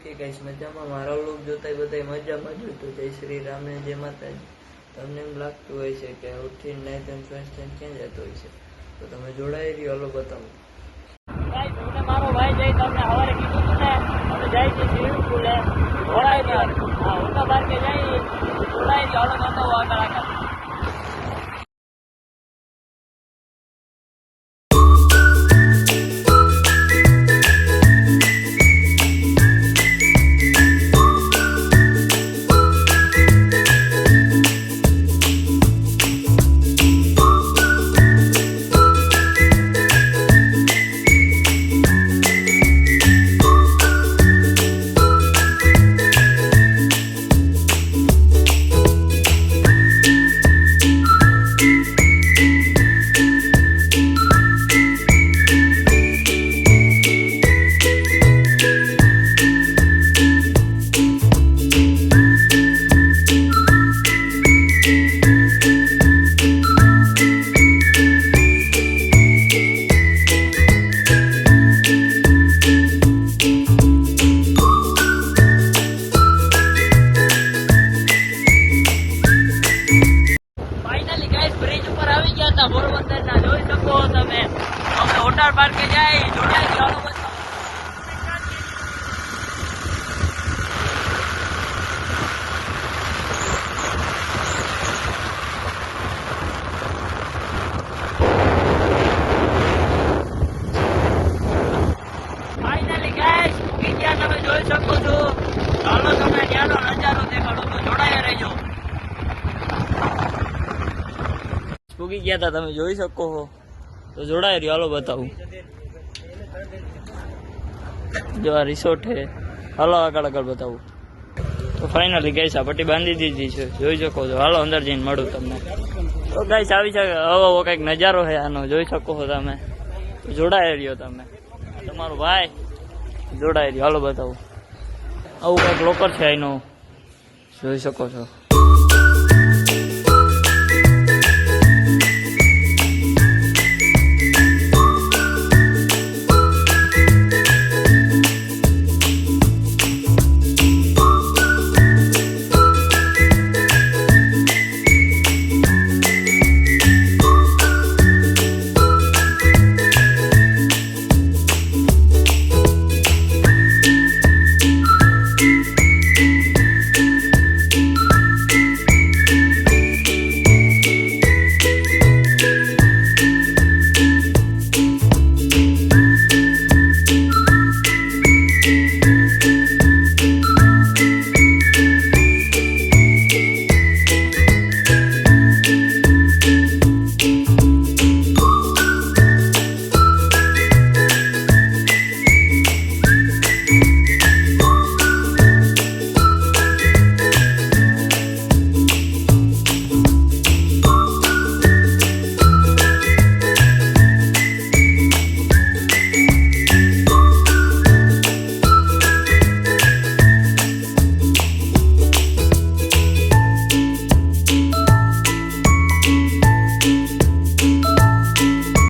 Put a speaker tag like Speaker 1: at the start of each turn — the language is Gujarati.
Speaker 1: કે ગાઈસ મજામાં મારો લોક જોતા બધા મજામાં જ. તો જય શ્રી રામ ને જય માતાજી. તમને એમ લાગતું હોય છે કે ઉઠીને નાઈ ધોઈને ફ્રેશ થઈને ક્યાં જતો હોય છે, તો તમે જોડાઈ રહ્યો. હાલો બતાવો.
Speaker 2: મારો ભાઈ જઈ તમને સવારે કીધું હતું ને, અમે જાય છે સ્વિમિંગ પુલે જોડાઈ ગયો. હા, ઉના પાર્કે જઈ જોડાઈ ગયો. હાલો બતાવો આગળ. પોરબંદર ના જોઈ શકો તમે. અમે વોટર પાર્કે જાય જોડાઈ ગયો. ફાઇનલી ગાઈસ પૂગી ગયા. તમે જોઈ શકો છો. ચાલો તમને ત્યાંનો નજારો દેખાડો, તો જોડાયા રહેજો. પૂગી ગયા હતા, તમે જોઈ શકો છો. તો જોડાય રહ્યો. હાલો બતાવું. જો આ રિસોર્ટ છે. હાલો આગળ બતાવું. તો ફાઇનલી ગાઈસ આ પટ્ટી બાંધી દીધી છે, જોઈ શકો છો. હાલો અંદર જઈને મળું તમને. તો ગાઈસ આવી છે હવે કંઈક નજારો છે આનો, જોઈ શકો છો તમે. તો જોડાય રહ્યો તમે. તમારો ભાઈ જોડાય રહ્યો. હાલો બતાવું. આવું કંઈક લોકર છે એનું, જોઈ શકો છો.